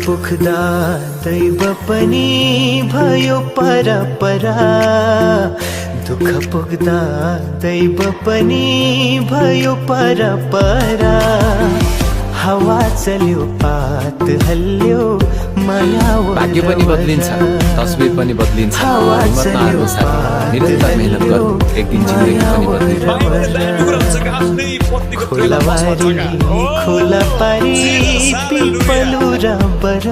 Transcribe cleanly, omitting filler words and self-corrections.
पुग्दा दैव पनि भयो परपरा दुःख पुग्दा दैव पनि भयो परपरा हावा चल्यो पात हल्यो माया भाग्य पनि बदलिन्छ तस्बिर पनि बदलिन्छ हिम्मत नहार्नु साथी निरन्तर मेहनत गर्नु एक दिन जिन्दगी पनि बदलिन्छ खोला पारी पिपलु र बर